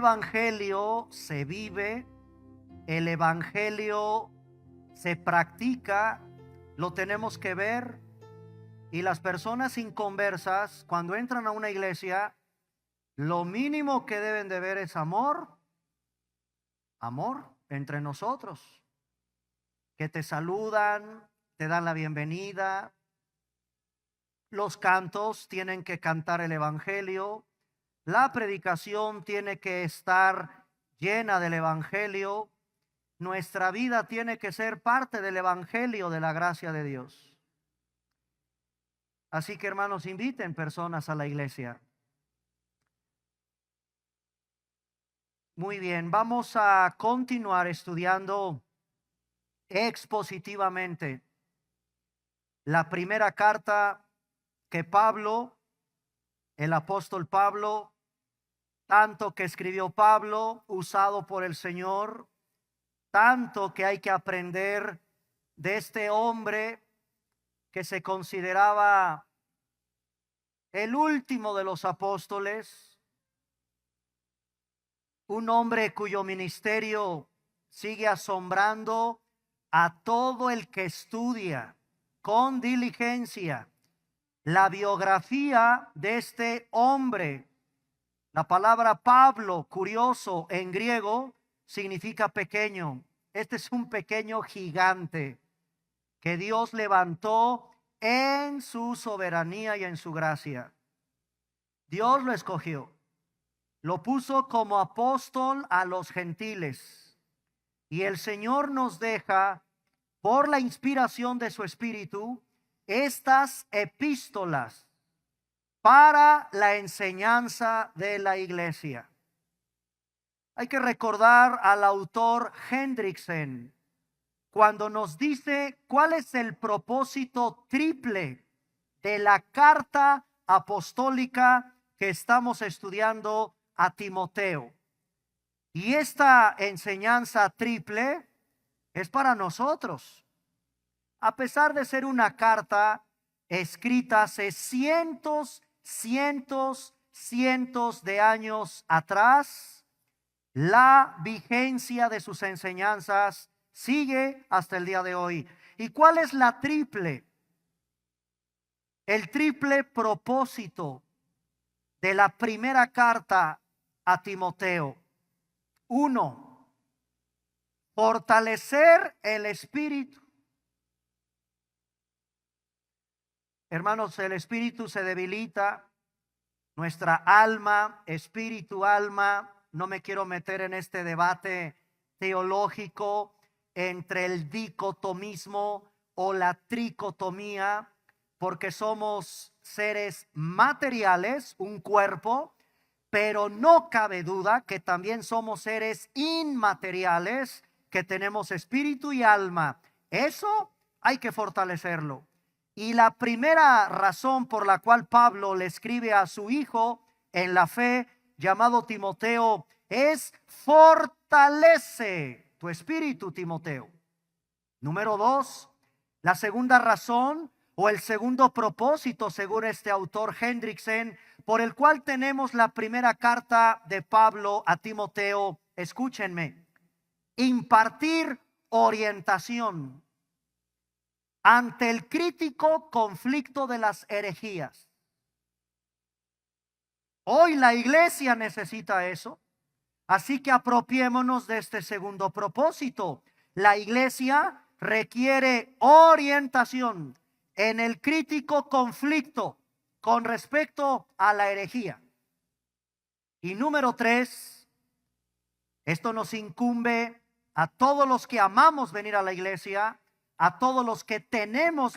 evangelio se vive, el evangelio se practica, lo tenemos que ver. Y las personas inconversas, cuando entran a una iglesia, lo mínimo que deben de ver es amor entre nosotros, que te saludan, te dan la bienvenida. Los cantos tienen que cantar el evangelio, la predicación tiene que estar llena del evangelio, nuestra vida tiene que ser parte del evangelio de la gracia de Dios. Así que, hermanos, inviten personas a la iglesia. Muy bien, vamos a continuar estudiando expositivamente la primera carta que Pablo, el apóstol Pablo, tanto que escribió Pablo, usado por el Señor, tanto que hay que aprender de este hombre que se consideraba el último de los apóstoles, un hombre cuyo ministerio sigue asombrando a todo el que estudia con diligencia la biografía de este hombre. La palabra Pablo, curioso, en griego significa pequeño. Este es un pequeño gigante que Dios levantó en su soberanía y en su gracia. Dios lo escogió, lo puso como apóstol a los gentiles, y el Señor nos deja, por la inspiración de su Espíritu, estas epístolas para la enseñanza de la iglesia. Hay que recordar al autor Hendriksen cuando nos dice cuál es el propósito triple de la carta apostólica que estamos estudiando a Timoteo. Y esta enseñanza triple es para nosotros. A pesar de ser una carta escrita hace cientos de años atrás, la vigencia de sus enseñanzas sigue hasta el día de hoy. ¿Y cuál es la triple? El triple propósito de la primera carta a Timoteo. 1. Fortalecer el espíritu. Hermanos, el espíritu se debilita, nuestra alma, espíritu, alma. No me quiero meter en este debate teológico entre el dicotomismo o la tricotomía, porque somos seres materiales, un cuerpo, pero no cabe duda que también somos seres inmateriales, que tenemos espíritu y alma. Eso hay que fortalecerlo. Y la primera razón por la cual Pablo le escribe a su hijo en la fe, llamado Timoteo, es fortalece tu espíritu, Timoteo. Número 2, la segunda razón o el segundo propósito, según este autor Hendriksen, por el cual tenemos la primera carta de Pablo a Timoteo, escúchenme, impartir orientación ante el crítico conflicto de las herejías. Hoy la iglesia necesita eso, así que apropiémonos de este segundo propósito. La iglesia requiere orientación en el crítico conflicto con respecto a la herejía. Y número 3, esto nos incumbe a todos los que amamos venir a la iglesia, a todos los que tenemos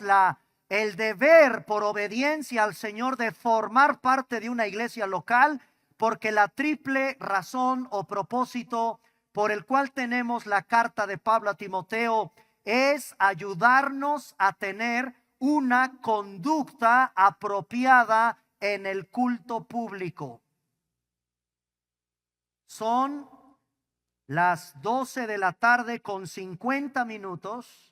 el deber por obediencia al Señor de formar parte de una iglesia local, porque la triple razón o propósito por el cual tenemos la carta de Pablo a Timoteo es ayudarnos a tener una conducta apropiada en el culto público. Son las 12 de la tarde con 50 minutos.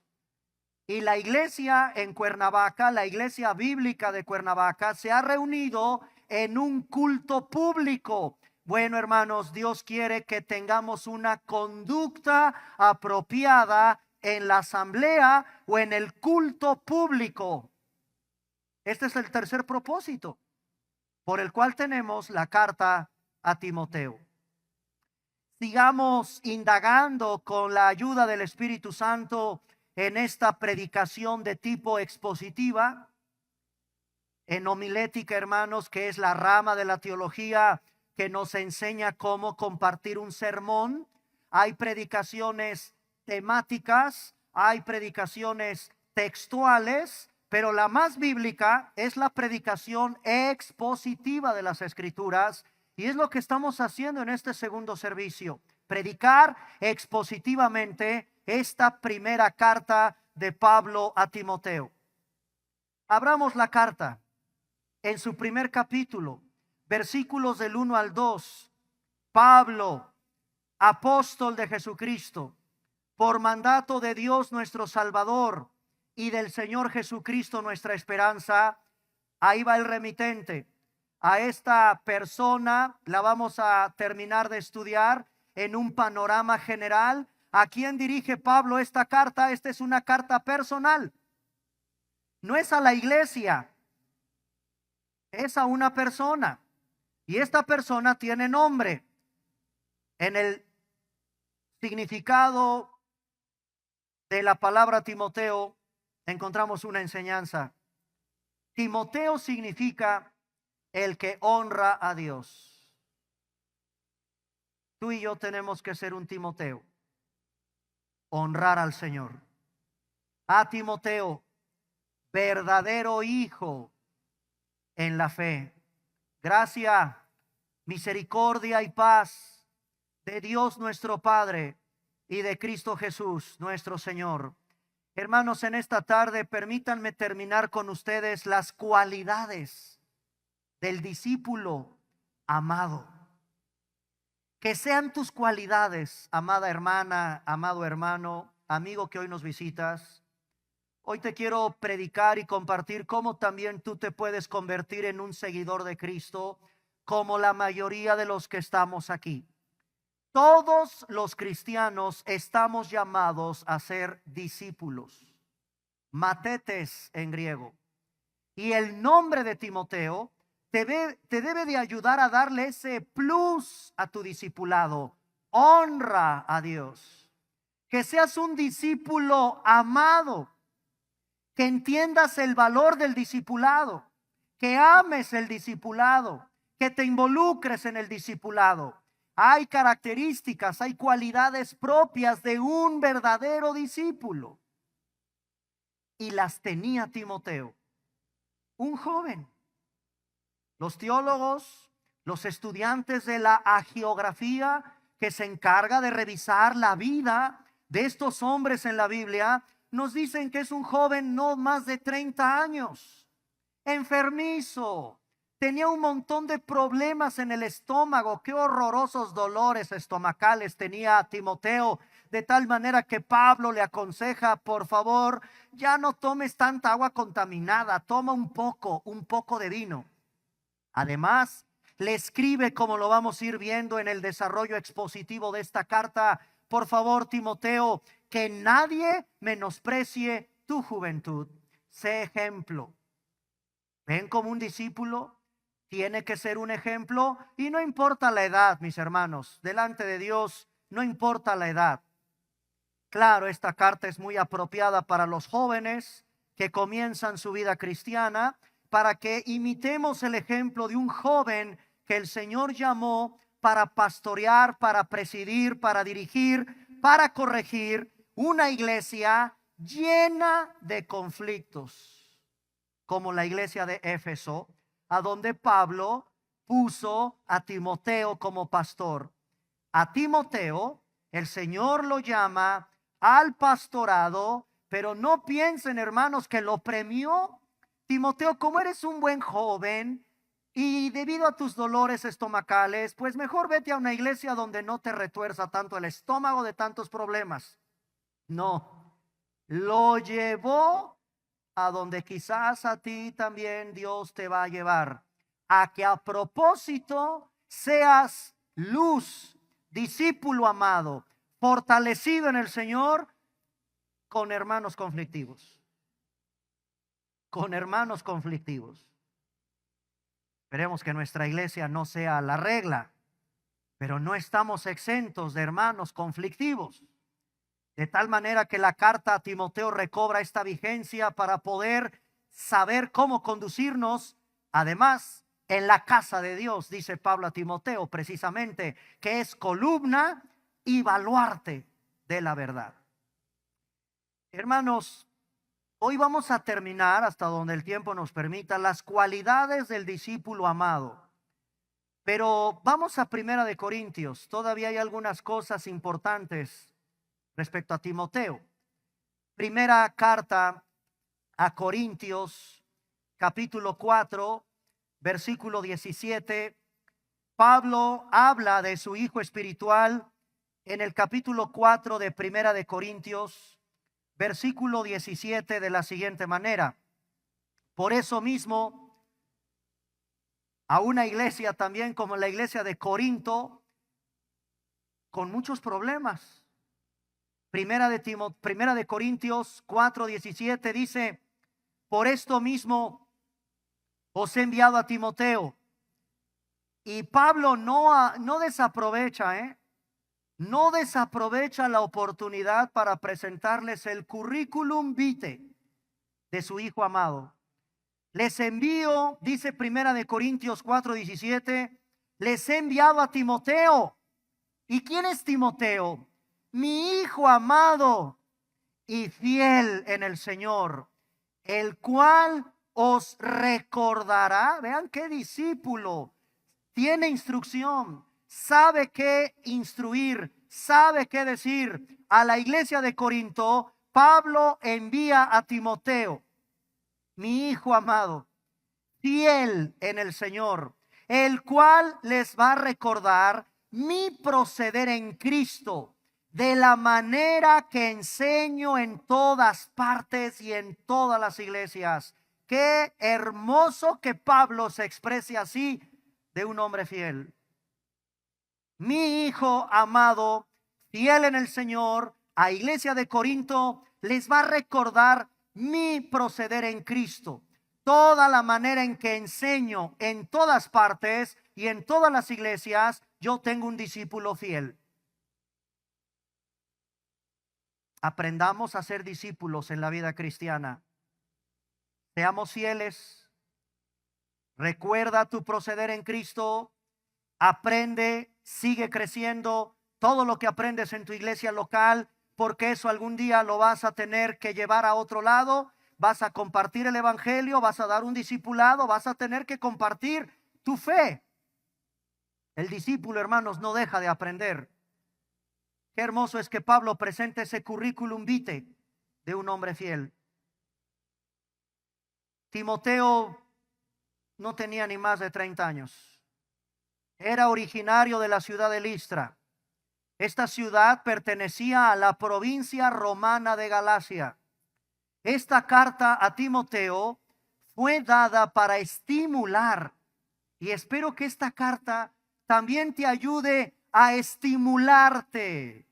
Y la iglesia en Cuernavaca, la iglesia bíblica de Cuernavaca, se ha reunido en un culto público Bueno, hermanos, Dios quiere que tengamos una conducta apropiada en la asamblea o en el culto público. Este es el tercer propósito por el cual tenemos la carta a Timoteo. Sigamos indagando con la ayuda del Espíritu Santo en esta predicación de tipo expositiva. En homilética, hermanos, que es la rama de la teología que nos enseña cómo compartir un sermón. Hay predicaciones temáticas, hay predicaciones textuales, pero la más bíblica es la predicación expositiva de las Escrituras, y es lo que estamos haciendo en este segundo servicio, predicar expositivamente esta primera carta de Pablo a Timoteo. Abramos la carta en su primer capítulo, versículos del 1 al 2. Pablo, apóstol de Jesucristo, por mandato de Dios nuestro Salvador y del Señor Jesucristo nuestra esperanza. Ahí va el remitente. A esta persona la vamos a terminar de estudiar en un panorama general. ¿A quién dirige Pablo esta carta? Esta es una carta personal. No es a la iglesia, es a una persona. Y esta persona tiene nombre. En el significado de la palabra Timoteo encontramos una enseñanza. Timoteo significa el que honra a Dios. Tú y yo tenemos que ser un Timoteo, honrar al Señor. A Timoteo, verdadero hijo en la fe. Gracia, misericordia y paz de Dios nuestro Padre y de Cristo Jesús nuestro Señor. Hermanos, en esta tarde permítanme terminar con ustedes las cualidades del discípulo amado. Que sean tus cualidades, amada hermana, amado hermano, amigo que hoy nos visitas. Hoy te quiero predicar y compartir cómo también tú te puedes convertir en un seguidor de Cristo, como la mayoría de los que estamos aquí. Todos los cristianos estamos llamados a ser discípulos, matetes en griego. Y el nombre de Timoteo te debe de ayudar a darle ese plus a tu discipulado. Honra a Dios. Que seas un discípulo amado. Que entiendas el valor del discipulado. Que ames el discipulado. Que te involucres en el discipulado. Hay características, hay cualidades propias de un verdadero discípulo. Y las tenía Timoteo, un joven. Los teólogos, los estudiantes de la hagiografía que se encarga de revisar la vida de estos hombres en la Biblia, nos dicen que es un joven no más de 30 años, enfermizo. Tenía un montón de problemas en el estómago. Qué horrorosos dolores estomacales tenía Timoteo. De tal manera que Pablo le aconseja, por favor, ya no tomes tanta agua contaminada. Toma un poco de vino. Además, le escribe, como lo vamos a ir viendo en el desarrollo expositivo de esta carta, por favor, Timoteo, que nadie menosprecie tu juventud. Sé ejemplo. Ven como un discípulo. Tiene que ser un ejemplo y no importa la edad, mis hermanos, delante de Dios no importa la edad. Claro, esta carta es muy apropiada para los jóvenes que comienzan su vida cristiana, para que imitemos el ejemplo de un joven que el Señor llamó para pastorear, para presidir, para dirigir, para corregir una iglesia llena de conflictos, como la iglesia de Éfeso, a donde Pablo puso a Timoteo como pastor. A Timoteo el Señor lo llama al pastorado, pero no piensen, hermanos, que lo premió. Timoteo, como eres un buen joven y debido a tus dolores estomacales, pues mejor vete a una iglesia donde no te retuerza tanto el estómago de tantos problemas. No, lo llevó a donde quizás a ti también Dios te va a llevar, a que a propósito seas luz, discípulo amado, fortalecido en el Señor, con hermanos conflictivos. Con hermanos conflictivos. Esperemos que nuestra iglesia no sea la regla, pero no estamos exentos de hermanos conflictivos. De tal manera que la carta a Timoteo recobra esta vigencia para poder saber cómo conducirnos, además, en la casa de Dios, dice Pablo a Timoteo, precisamente, que es columna y baluarte de la verdad. Hermanos, hoy vamos a terminar, hasta donde el tiempo nos permita, las cualidades del discípulo amado. Pero vamos a Primera de Corintios. Todavía hay algunas cosas importantes respecto a Timoteo. Primera carta a Corintios, capítulo 4, versículo 17. Pablo habla de su hijo espiritual en el capítulo 4 de Primera de Corintios, versículo 17, de la siguiente manera: por eso mismo, a una iglesia también como la iglesia de Corinto, con muchos problemas. Primera de Corintios 4:17 dice: por esto mismo os he enviado a Timoteo. Y Pablo no desaprovecha, no desaprovecha la oportunidad para presentarles el currículum vitae de su hijo amado. Les envío, dice Primera de Corintios 4:17, les he enviado a Timoteo. ¿Y quién es Timoteo? Mi hijo amado y fiel en el Señor, el cual os recordará. Vean qué discípulo, tiene instrucción, sabe qué instruir, sabe qué decir. A la iglesia de Corinto, Pablo envía a Timoteo, mi hijo amado, fiel en el Señor, el cual les va a recordar mi proceder en Cristo, de la manera que enseño en todas partes y en todas las iglesias. Qué hermoso que Pablo se exprese así de un hombre fiel. Mi hijo amado, fiel en el Señor, a iglesia de Corinto, les va a recordar mi proceder en Cristo, toda la manera en que enseño en todas partes y en todas las iglesias. Yo tengo un discípulo fiel. Aprendamos a ser discípulos en la vida cristiana. Seamos fieles. Recuerda tu proceder en Cristo. Aprende, sigue creciendo todo lo que aprendes en tu iglesia local, porque eso algún día lo vas a tener que llevar a otro lado. Vas a compartir el evangelio, vas a dar un discipulado, vas a tener que compartir tu fe. El discípulo, hermanos, no deja de aprender. Qué hermoso es que Pablo presente ese currículum vitae de un hombre fiel. Timoteo no tenía ni más de 30 años. Era originario de la ciudad de Listra. Esta ciudad pertenecía a la provincia romana de Galacia. Esta carta a Timoteo fue dada para estimular, y espero que esta carta también te ayude a estimularte,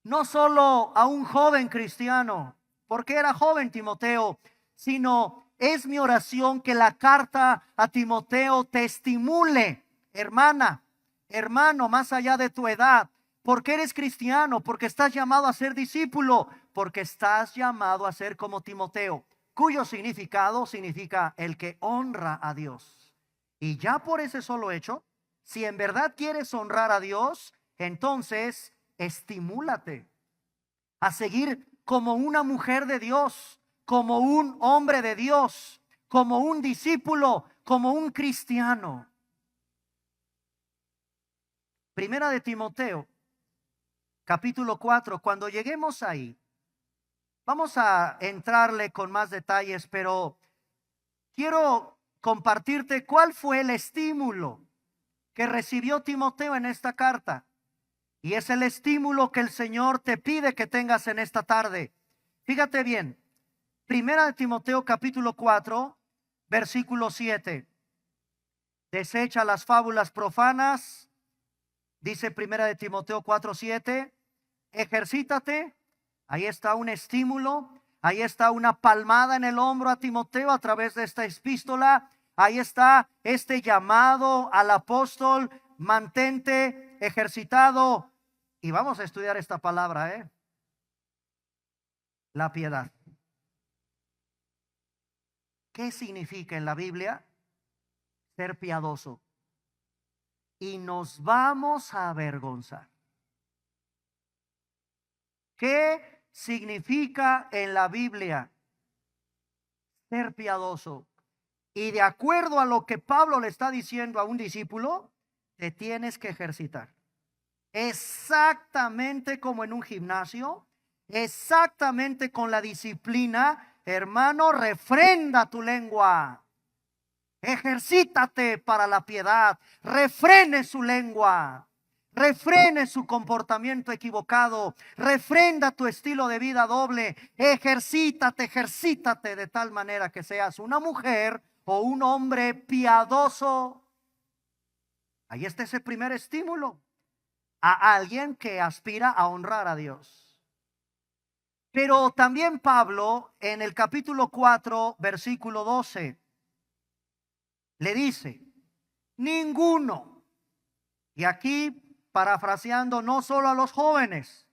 no solo a un joven cristiano, porque era joven Timoteo, sino es mi oración que la carta a Timoteo te estimule, hermana, hermano, más allá de tu edad, porque eres cristiano, porque estás llamado a ser discípulo, porque estás llamado a ser como Timoteo, cuyo significado significa el que honra a Dios. Y ya por ese solo hecho, si en verdad quieres honrar a Dios, entonces estimúlate a seguir como una mujer de Dios, como un hombre de Dios, como un discípulo, como un cristiano. Primera de Timoteo, capítulo 4. Cuando lleguemos ahí, vamos a entrarle con más detalles, pero quiero compartirte cuál fue el estímulo que recibió Timoteo en esta carta. Y es el estímulo que el Señor te pide que tengas en esta tarde. Fíjate bien, Primera de Timoteo capítulo 4, versículo 7. Desecha las fábulas profanas. Dice primera de Timoteo 4:7. Ejercítate. Ahí está un estímulo. Ahí está una palmada en el hombro a Timoteo a través de esta epístola. Ahí está este llamado al apóstol. Mantente ejercitado. Y vamos a estudiar esta palabra, la piedad. ¿Qué significa en la Biblia ser piadoso? Y nos vamos a avergonzar. ¿Qué significa en la Biblia ser piadoso? Y de acuerdo a lo que Pablo le está diciendo a un discípulo, te tienes que ejercitar. Exactamente como en un gimnasio, exactamente con la disciplina, hermano, refrenda tu lengua. Ejercítate para la piedad, refrene su lengua. Refrene su comportamiento equivocado. Refrenda tu estilo de vida doble. Ejercítate de tal manera que seas una mujer o un hombre piadoso. Ahí está ese primer estímulo a alguien que aspira a honrar a Dios. Pero también Pablo en el capítulo 4, versículo 12, le dice: ninguno. Y aquí, parafraseando, no solo a los jóvenes,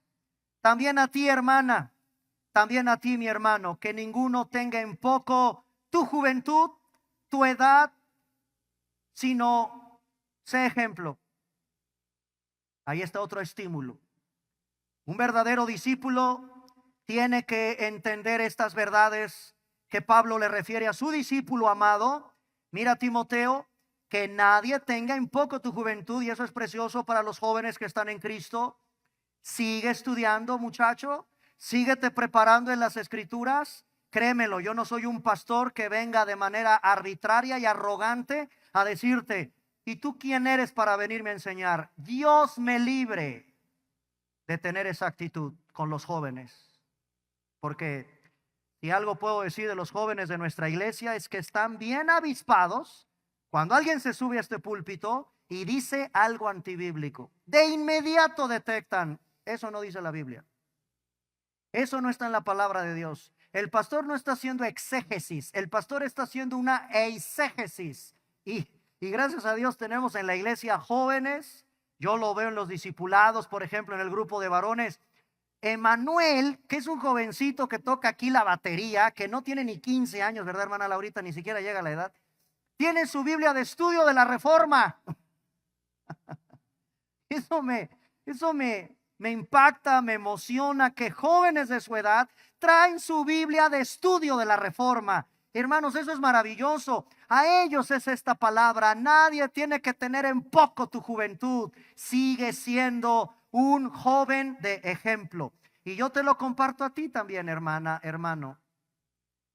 también a ti, hermana, también a ti, mi hermano, que ninguno tenga en poco tu juventud, tu edad, sino sé ejemplo. Ahí está otro estímulo. Un verdadero discípulo tiene que entender estas verdades que Pablo le refiere a su discípulo amado. Mira, Timoteo, que nadie tenga en poco tu juventud, y eso es precioso para los jóvenes que están en Cristo. Sigue estudiando, muchacho, síguete preparando en las escrituras. Créemelo, yo no soy un pastor que venga de manera arbitraria y arrogante a decirte: ¿y tú quién eres para venirme a enseñar? Dios me libre de tener esa actitud con los jóvenes, porque si algo puedo decir de los jóvenes de nuestra iglesia es que están bien avispados. Cuando alguien se sube a este púlpito y dice algo antibíblico, de inmediato detectan: eso no dice la Biblia, eso no está en la palabra de Dios. El pastor no está haciendo exégesis, el pastor está haciendo una eisegesis. Y gracias a Dios tenemos en la iglesia jóvenes. Yo lo veo en los discipulados, por ejemplo, en el grupo de varones. Emanuel, que es un jovencito que toca aquí la batería, que no tiene ni 15 años, ¿verdad, hermana Laurita? Ni siquiera llega a la edad. Tiene su Biblia de estudio de la Reforma. Eso me impacta, me emociona que jóvenes de su edad traen su Biblia de estudio de la Reforma. Hermanos, eso es maravilloso. A ellos es esta palabra: nadie tiene que tener en poco tu juventud. Sigue siendo un joven de ejemplo. Y yo te lo comparto a ti también, hermana, hermano.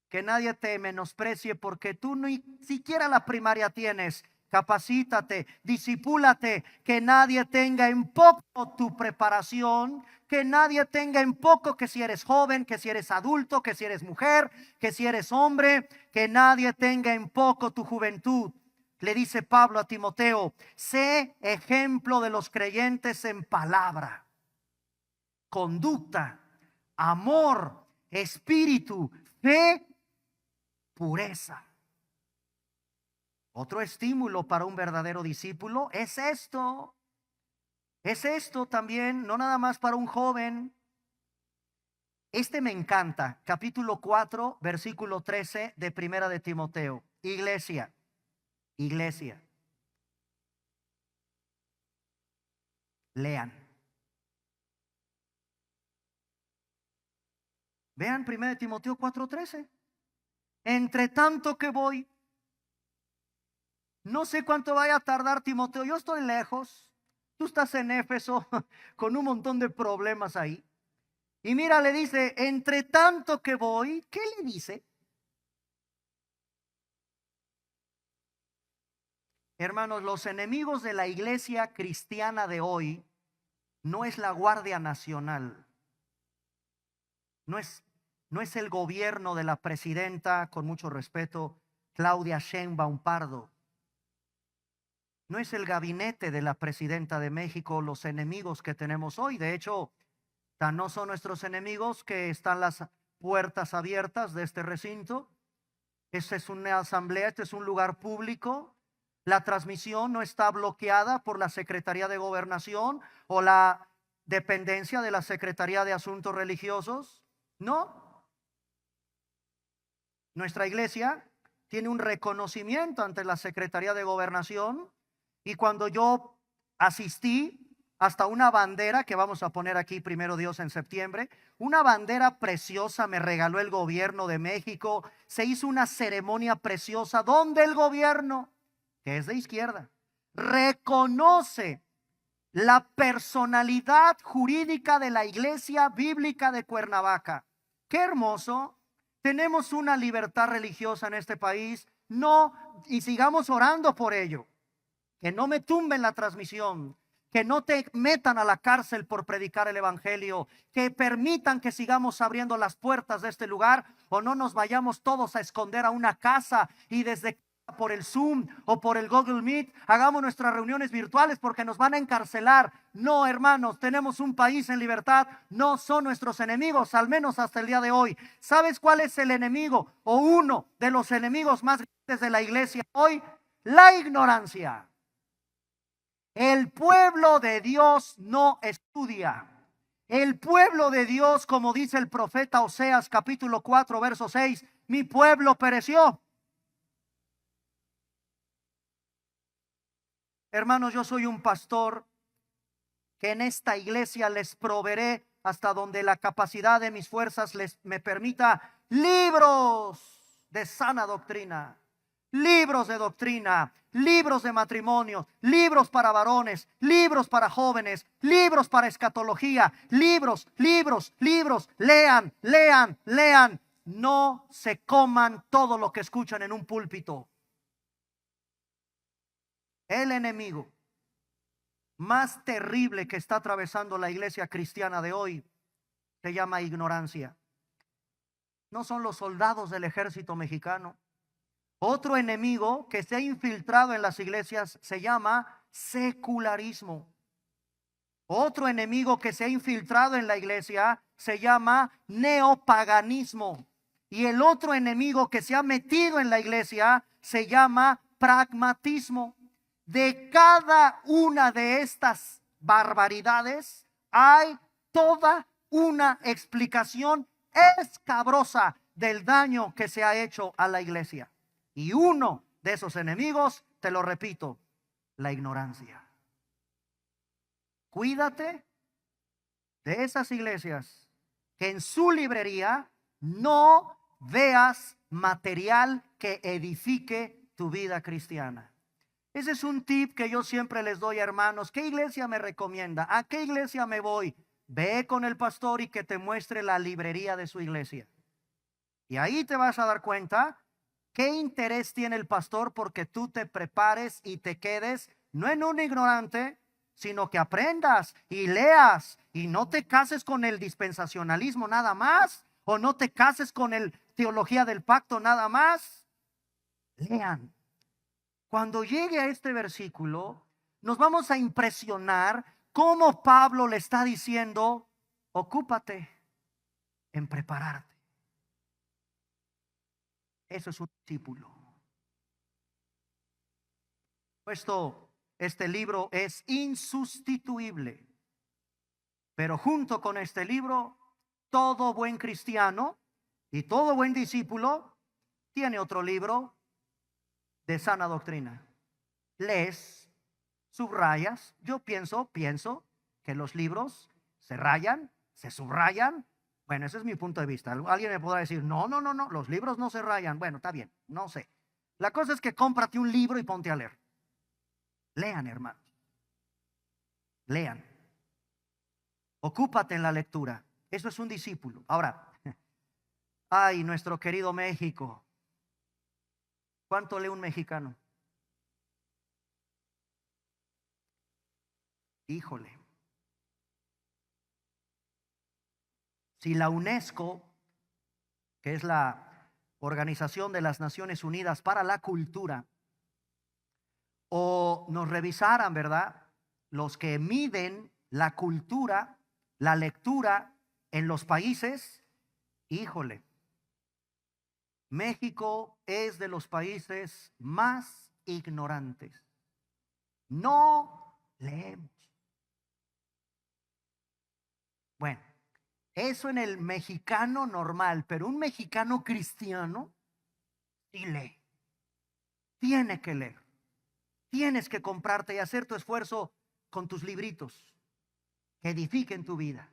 Que nadie te menosprecie porque tú ni siquiera la primaria tienes. Capacítate, discipúlate, que nadie tenga en poco tu preparación, que nadie tenga en poco que si eres joven, que si eres adulto, que si eres mujer, que si eres hombre, que nadie tenga en poco tu juventud. Le dice Pablo a Timoteo: sé ejemplo de los creyentes en palabra, conducta, amor, espíritu, fe, pureza. Otro estímulo para un verdadero discípulo es esto. Es esto también, no nada más para un joven. Este me encanta, capítulo 4, versículo 13 de Primera de Timoteo. Iglesia, lean. Vean Primera de Timoteo 4:13. Entre tanto que voy. No sé cuánto vaya a tardar, Timoteo. Yo estoy lejos. Tú estás en Éfeso con un montón de problemas ahí. Y mira, le dice: entre tanto que voy. ¿Qué le dice? Hermanos, los enemigos de la iglesia cristiana de hoy no es la Guardia Nacional. No es el gobierno de la presidenta, con mucho respeto, Claudia Sheinbaum Pardo. no es el gabinete de la presidenta de México los enemigos que tenemos hoy. De hecho, tan no son nuestros enemigos que están las puertas abiertas de este recinto. Esta es una asamblea, este es un lugar público. La transmisión no está bloqueada por la Secretaría de Gobernación o la dependencia de la Secretaría de Asuntos Religiosos. No. Nuestra iglesia tiene un reconocimiento ante la Secretaría de Gobernación, y cuando yo asistí, hasta una bandera que vamos a poner aquí, primero Dios, en septiembre, una bandera preciosa me regaló el gobierno de México. Se hizo una ceremonia preciosa donde el gobierno, que es de izquierda, reconoce la personalidad jurídica de la Iglesia Bíblica de Cuernavaca. Qué hermoso. Tenemos una libertad religiosa en este país. No, y sigamos orando por ello. Que no me tumben la transmisión, que no te metan a la cárcel por predicar el evangelio, que permitan que sigamos abriendo las puertas de este lugar, o no nos vayamos todos a esconder a una casa y desde por el Zoom o por el Google Meet hagamos nuestras reuniones virtuales porque nos van a encarcelar. No, hermanos, tenemos un país en libertad. No son nuestros enemigos, al menos hasta el día de hoy. ¿Sabes cuál es el enemigo o uno de los enemigos más grandes de la iglesia hoy? La ignorancia. El pueblo de Dios no estudia. El pueblo de Dios, como dice el profeta Oseas capítulo 4 verso 6, mi pueblo pereció. Hermanos, yo soy un pastor que en esta iglesia les proveeré hasta donde la capacidad de mis fuerzas me permita libros de sana doctrina, libros de doctrina, libros de matrimonio, libros para varones, libros para jóvenes, libros para escatología, libros. Lean. No se coman todo lo que escuchan en un púlpito. El enemigo más terrible que está atravesando la iglesia cristiana de hoy se llama ignorancia. No son los soldados del ejército mexicano. Otro enemigo que se ha infiltrado en las iglesias se llama secularismo. Otro enemigo que se ha infiltrado en la iglesia se llama neopaganismo. Y el otro enemigo que se ha metido en la iglesia se llama pragmatismo. De cada una de estas barbaridades hay toda una explicación escabrosa del daño que se ha hecho a la iglesia. Y uno de esos enemigos, te lo repito, la ignorancia. Cuídate de esas iglesias que en su librería no veas material que edifique tu vida cristiana. Ese es un tip que yo siempre les doy a hermanos. ¿Qué iglesia me recomienda? ¿A qué iglesia me voy? Ve con el pastor y que te muestre la librería de su iglesia. Y ahí te vas a dar cuenta qué interés tiene el pastor porque tú te prepares y te quedes no en un ignorante, sino que aprendas y leas y no te cases con el dispensacionalismo nada más, o no te cases con el teología del pacto nada más. Lean. Cuando llegue a este versículo, nos vamos a impresionar cómo Pablo le está diciendo: ocúpate en prepararte. Eso es un discípulo. Este libro es insustituible, pero junto con este libro, todo buen cristiano y todo buen discípulo tiene otro libro de sana doctrina. Lees, subrayas. Yo pienso que los libros se rayan, se subrayan. Bueno, ese es mi punto de vista. Alguien me podrá decir, no, los libros no se rayan. Bueno, está bien, no sé. La cosa es que cómprate un libro y ponte a leer. Lean, hermanos. Lean. Ocúpate en la lectura. Eso es un discípulo. Ahora, ay, nuestro querido México. ¿Cuánto lee un mexicano? Híjole. Si la UNESCO, que es la Organización de las Naciones Unidas para la Cultura, o nos revisaran, ¿verdad? Los que miden la cultura, la lectura en los países, híjole, México es de los países más ignorantes. No leemos. Bueno, eso en el mexicano normal, pero un mexicano cristiano sí lee. Tiene que leer. Tienes que comprarte y hacer tu esfuerzo con tus libritos que edifiquen tu vida,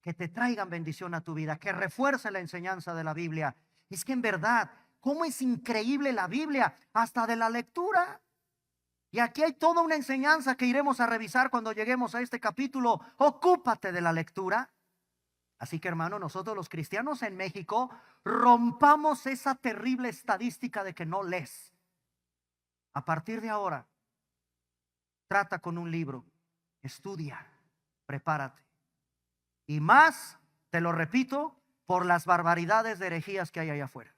que te traigan bendición a tu vida, que refuercen la enseñanza de la Biblia. Es que en verdad, cómo es increíble la Biblia, hasta de la lectura. Y aquí hay toda una enseñanza que iremos a revisar cuando lleguemos a este capítulo. Ocúpate de la lectura. Así que, hermano, nosotros los cristianos en México rompamos esa terrible estadística de que no lees. A partir de ahora, trata con un libro, estudia, prepárate. Y más, te lo repito, por las barbaridades de herejías que hay allá afuera.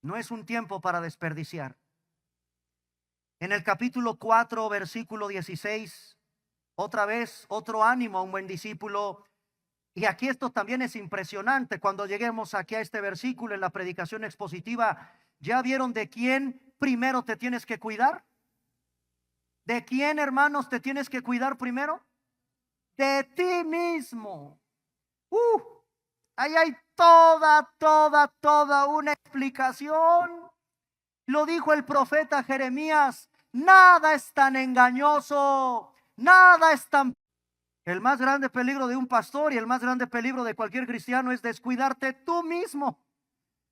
No es un tiempo para desperdiciar. En el capítulo 4, versículo 16, otra vez, otro ánimo a un buen discípulo. Y aquí esto también es impresionante. Cuando lleguemos aquí a este versículo en la predicación expositiva, ¿ya vieron de quién primero te tienes que cuidar? ¿De quién, hermanos, te tienes que cuidar primero? De ti mismo. Ahí hay toda una explicación. Lo dijo el profeta Jeremías: nada es tan engañoso, nada es tan... El más grande peligro de un pastor y el más grande peligro de cualquier cristiano es descuidarte tú mismo,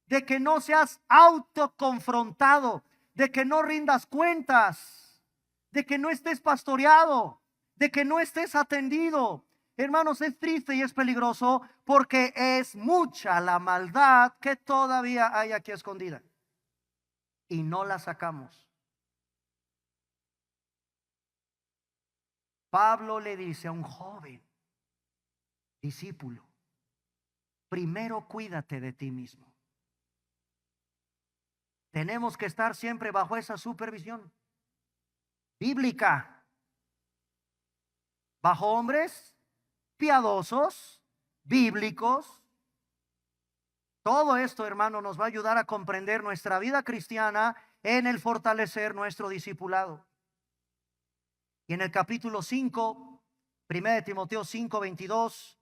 de que no seas autoconfrontado, de que no rindas cuentas, de que no estés pastoreado, de que no estés atendido. Hermanos, es triste y es peligroso porque es mucha la maldad que todavía hay aquí escondida y no la sacamos. Pablo le dice a un joven discípulo: primero cuídate de ti mismo. Tenemos que estar siempre bajo esa supervisión bíblica, bajo hombres piadosos, bíblicos. Todo esto, hermano, nos va a ayudar a comprender nuestra vida cristiana en el fortalecer nuestro discipulado. Y en el capítulo 5, 1 Timoteo 5, 22,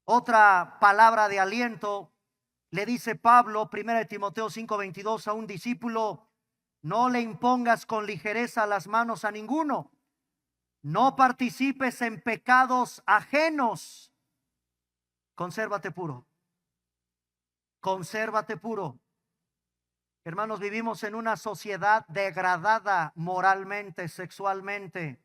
otra palabra de aliento le dice Pablo, 1 Timoteo 5, 22, a un discípulo: no le impongas con ligereza las manos a ninguno, no participes en pecados ajenos, consérvate puro, consérvate puro. Hermanos, vivimos en una sociedad degradada moralmente, sexualmente.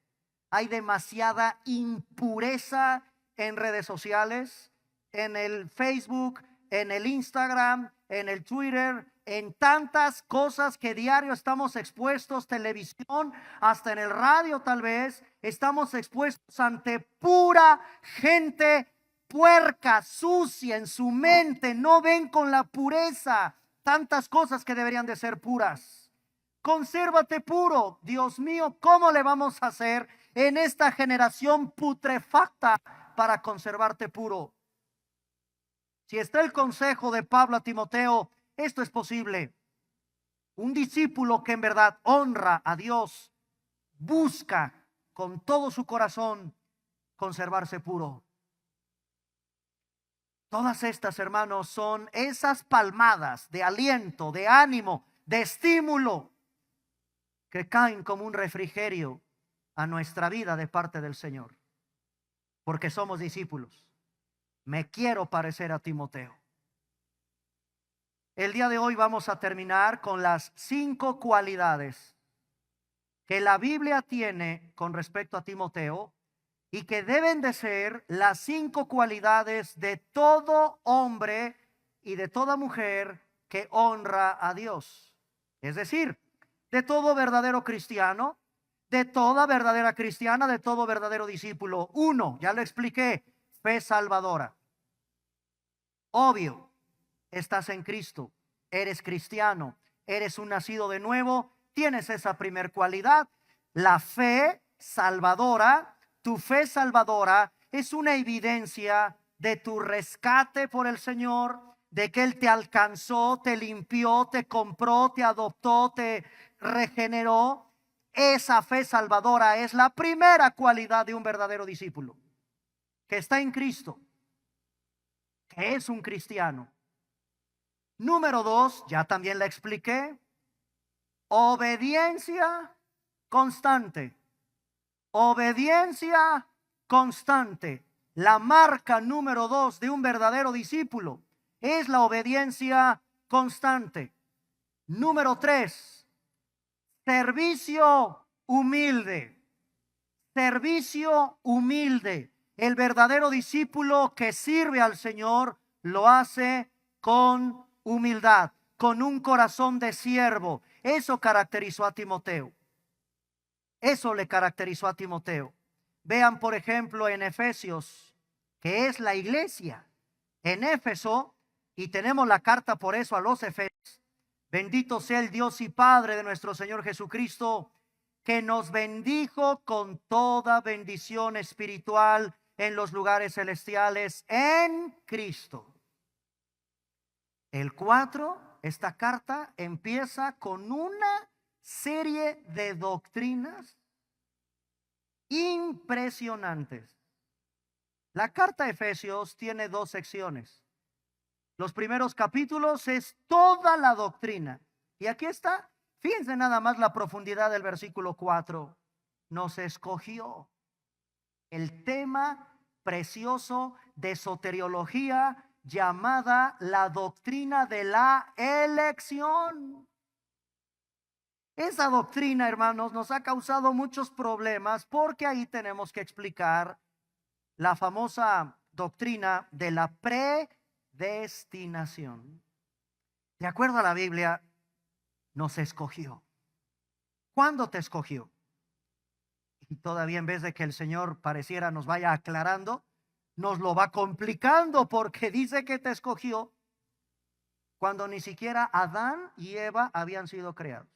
Hay demasiada impureza en redes sociales, en el Facebook, en el Instagram, en el Twitter, en tantas cosas que diario estamos expuestos, televisión, hasta en el radio tal vez, estamos expuestos ante pura gente puerca, sucia en su mente, no ven con la pureza tantas cosas que deberían de ser puras. Consérvate puro. Dios mío, ¿cómo le vamos a hacer en esta generación putrefacta para conservarte puro? Si está el consejo de Pablo a Timoteo, esto es posible. Un discípulo que en verdad honra a Dios busca con todo su corazón conservarse puro. Todas estas, hermanos, son esas palmadas de aliento, de ánimo, de estímulo que caen como un refrigerio a nuestra vida de parte del Señor, porque somos discípulos. Me quiero parecer a Timoteo. El día de hoy vamos a terminar con las 5 cualidades que la Biblia tiene con respecto a Timoteo y que deben de ser las 5 cualidades de todo hombre y de toda mujer que honra a Dios. Es decir, de todo verdadero cristiano, de toda verdadera cristiana, de todo verdadero discípulo. 1, ya lo expliqué: fe salvadora. Obvio, estás en Cristo, eres cristiano, eres un nacido de nuevo, tienes esa primer cualidad. La fe salvadora, tu fe salvadora es una evidencia de tu rescate por el Señor, de que Él te alcanzó, te limpió, te compró, te adoptó, te regeneró. Esa fe salvadora es la primera cualidad de un verdadero discípulo, que está en Cristo, que es un cristiano. Número 2, ya también la expliqué, obediencia constante. Obediencia constante. La marca número 2 de un verdadero discípulo es la obediencia constante. Número 3, servicio humilde. Servicio humilde. El verdadero discípulo que sirve al Señor lo hace con humildad, con un corazón de siervo. Eso caracterizó a Timoteo. Eso le caracterizó a Timoteo. Vean, por ejemplo, en Efesios, que es la iglesia en Éfeso, y tenemos la carta por eso a los Efesios. Bendito sea el Dios y Padre de nuestro Señor Jesucristo, que nos bendijo con toda bendición espiritual en los lugares celestiales en Cristo. El 4, esta carta empieza con una serie de doctrinas impresionantes. La carta a Efesios tiene 2 secciones. Los primeros capítulos es toda la doctrina. Y aquí está, fíjense nada más la profundidad del versículo 4. Nos escogió. El tema precioso de soteriología llamada la doctrina de la elección. Esa doctrina, hermanos, nos ha causado muchos problemas porque ahí tenemos que explicar la famosa doctrina de la predestinación. De acuerdo a la Biblia, nos escogió. ¿Cuándo te escogió? Y todavía en vez de que el Señor pareciera nos vaya aclarando, nos lo va complicando porque dice que te escogió cuando ni siquiera Adán y Eva habían sido creados.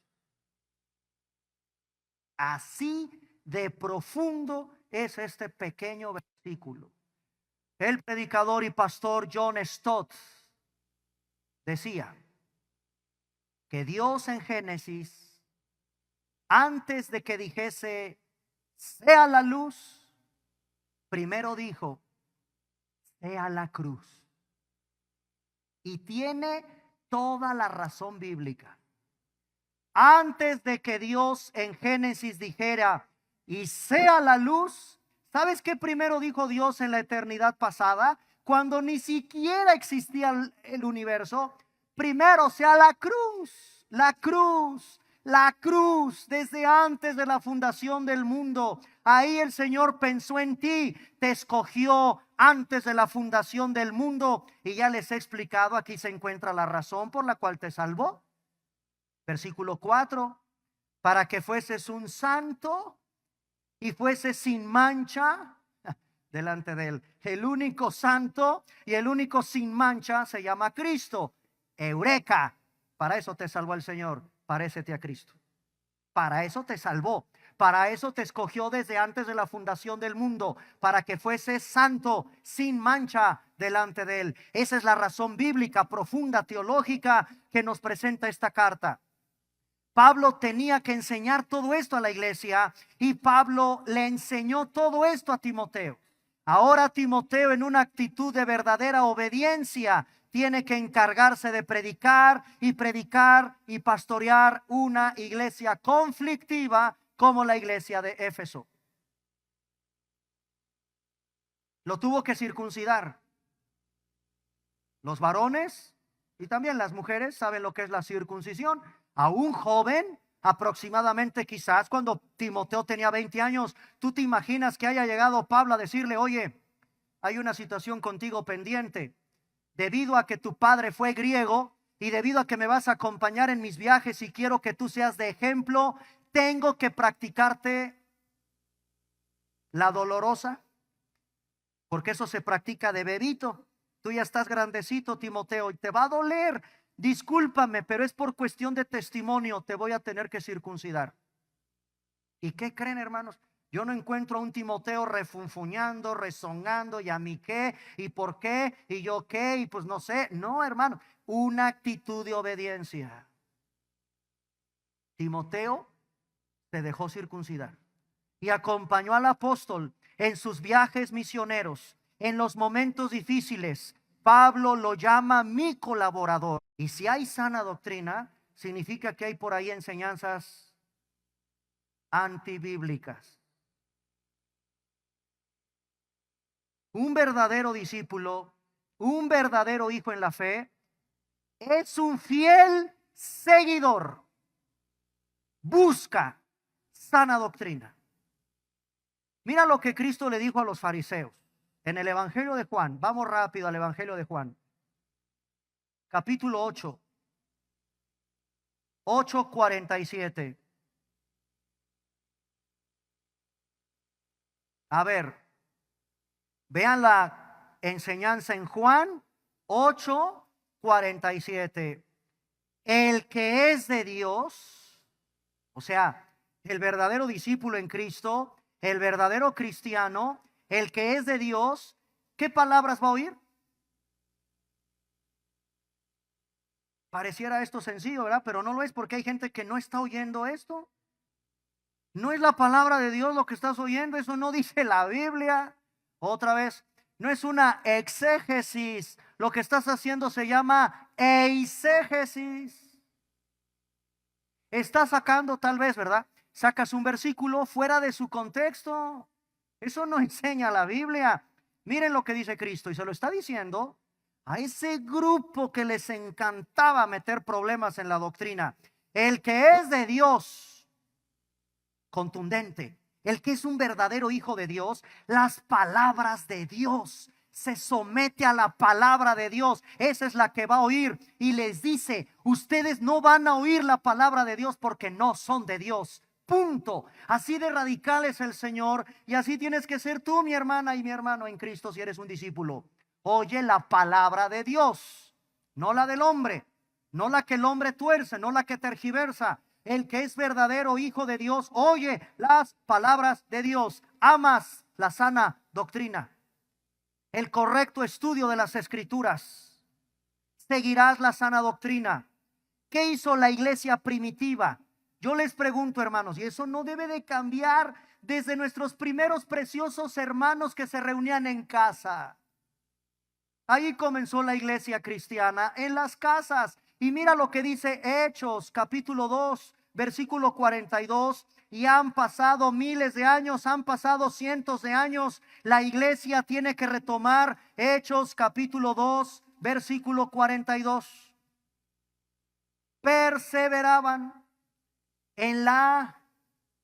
Así de profundo es este pequeño versículo. El predicador y pastor John Stott decía que Dios en Génesis, antes de que dijese sea la luz, primero dijo sea la cruz. Y tiene toda la razón bíblica. Antes de que Dios en Génesis dijera y sea la luz, ¿sabes qué primero dijo Dios en la eternidad pasada? Cuando ni siquiera existía el universo, primero sea la cruz, la cruz, la cruz, desde antes de la fundación del mundo. Ahí el Señor pensó en ti, te escogió antes de la fundación del mundo, y ya les he explicado, aquí se encuentra la razón por la cual te salvó. Versículo 4, para que fueses un santo y fueses sin mancha delante de él. El único santo y el único sin mancha se llama Cristo. Eureka, para eso te salvó el Señor. Parécete a Cristo. Para eso te salvó. Para eso te escogió desde antes de la fundación del mundo, para que fueses santo, sin mancha delante de él. Esa es la razón bíblica, profunda, teológica que nos presenta esta carta. Pablo tenía que enseñar todo esto a la iglesia y Pablo le enseñó todo esto a Timoteo. Ahora Timoteo, en una actitud de verdadera obediencia, tiene que encargarse de predicar y pastorear una iglesia conflictiva como la iglesia de Éfeso. Lo tuvo que circuncidar. Los varones y también las mujeres saben lo que es la circuncisión. A un joven, aproximadamente quizás cuando Timoteo tenía 20 años, ¿tú te imaginas que haya llegado Pablo a decirle: oye, hay una situación contigo pendiente? Debido a que tu padre fue griego y debido a que me vas a acompañar en mis viajes y quiero que tú seas de ejemplo, tengo que practicarte la dolorosa, porque eso se practica de bebito. Tú ya estás grandecito, Timoteo, y te va a doler discúlpame, pero es por cuestión de testimonio, te voy a tener que circuncidar. ¿Y qué creen, hermanos? Yo no encuentro a un Timoteo refunfuñando, rezongando, y a mí qué, y por qué, y yo qué, y pues no sé. No, hermano, una actitud de obediencia. Timoteo se dejó circuncidar y acompañó al apóstol en sus viajes misioneros, en los momentos difíciles. Pablo lo llama mi colaborador. Y si hay sana doctrina, significa que hay por ahí enseñanzas antibíblicas. Un verdadero discípulo, un verdadero hijo en la fe, es un fiel seguidor. Busca sana doctrina. Mira lo que Cristo le dijo a los fariseos en el Evangelio de Juan. Vamos rápido al Evangelio de Juan. Capítulo 8. 8:47. A ver, vean la enseñanza en Juan 8:47. El que es de Dios, o sea, el verdadero discípulo en Cristo, el verdadero cristiano, el que es de Dios, ¿qué palabras va a oír? Pareciera esto sencillo, ¿verdad? Pero no lo es, porque hay gente que no está oyendo esto. No es la palabra de Dios lo que estás oyendo, eso no dice la Biblia. Otra vez, no es una exégesis, lo que estás haciendo se llama eisegesis. Estás sacando tal vez, ¿verdad? Sacas un versículo fuera de su contexto. Eso no enseña la Biblia. Miren lo que dice Cristo, y se lo está diciendo a ese grupo que les encantaba meter problemas en la doctrina. El que es de Dios, contundente, el que es un verdadero hijo de Dios, las palabras de Dios, se somete a la palabra de Dios. Esa es la que va a oír, y les dice: ustedes no van a oír la palabra de Dios porque no son de Dios. Punto. Así de radical es el Señor, y así tienes que ser tú, mi hermana y mi hermano en Cristo, si eres un discípulo. Oye la palabra de Dios, no la del hombre, no la que el hombre tuerce, no la que tergiversa. El que es verdadero hijo de Dios oye las palabras de Dios. Amas la sana doctrina, el correcto estudio de las escrituras. Seguirás la sana doctrina. ¿Qué hizo la iglesia primitiva? Yo les pregunto, hermanos, y eso no debe de cambiar desde nuestros primeros preciosos hermanos que se reunían en casa. Ahí comenzó la iglesia cristiana, en las casas. Y mira lo que dice Hechos, capítulo 2, versículo 42. Y han pasado miles de años, han pasado cientos de años. La iglesia tiene que retomar Hechos, capítulo 2, versículo 42. Perseveraban en la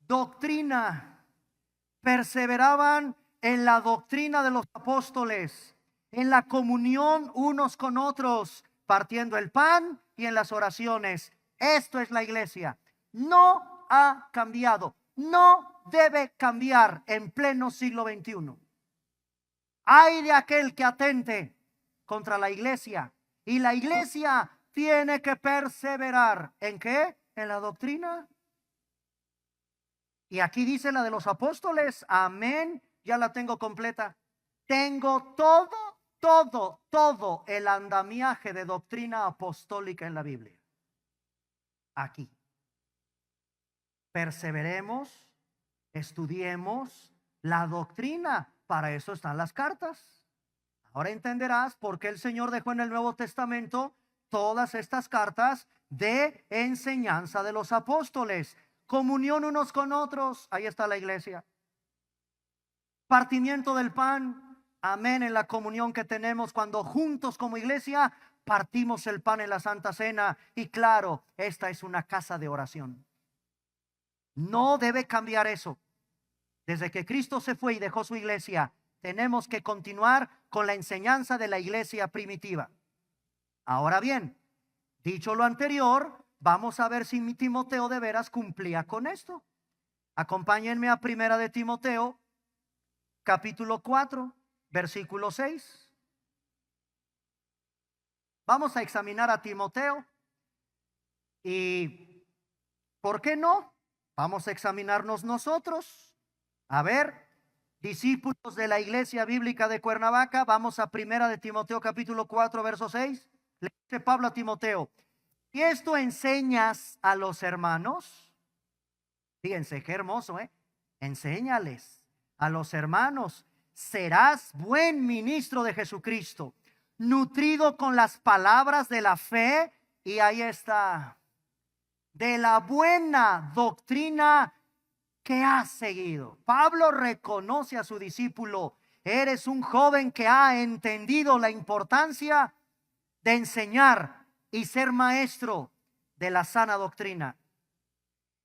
doctrina. Perseveraban en la doctrina de los apóstoles, en la comunión unos con otros, partiendo el pan y en las oraciones. Esto es la iglesia. No ha cambiado, no debe cambiar en pleno siglo XXI. Ay de aquel que atente contra la iglesia, y la iglesia tiene que perseverar. ¿En qué? En la doctrina. Y aquí dice la de los apóstoles. Amén. Ya la tengo completa. Tengo todo el andamiaje de doctrina apostólica en la Biblia. Aquí. Perseveremos, estudiemos la doctrina. Para eso están las cartas. Ahora entenderás por qué el Señor dejó en el Nuevo Testamento todas estas cartas de enseñanza de los apóstoles. Comunión unos con otros, ahí está la iglesia. Partimiento del pan, amén, en la comunión que tenemos cuando juntos como iglesia partimos el pan en la Santa Cena. Y claro, esta es una casa de oración. No debe cambiar eso. Desde que Cristo se fue y dejó su iglesia, tenemos que continuar con la enseñanza de la iglesia primitiva. Ahora bien, dicho lo anterior, vamos a ver si mi Timoteo de veras cumplía con esto. Acompáñenme a Primera de Timoteo, capítulo 4, versículo 6. Vamos a examinar a Timoteo y, ¿por qué no? Vamos a examinarnos nosotros. A ver, discípulos de la Iglesia Bíblica de Cuernavaca, vamos a primera de Timoteo capítulo 4, verso 6. Le dice Pablo a Timoteo: y esto enseñas a los hermanos. Fíjense qué hermoso, enséñales a los hermanos. Serás buen ministro de Jesucristo, nutrido con las palabras de la fe, y ahí está, de la buena doctrina que has seguido. Pablo reconoce a su discípulo: eres un joven que ha entendido la importancia de enseñar y ser maestro de la sana doctrina.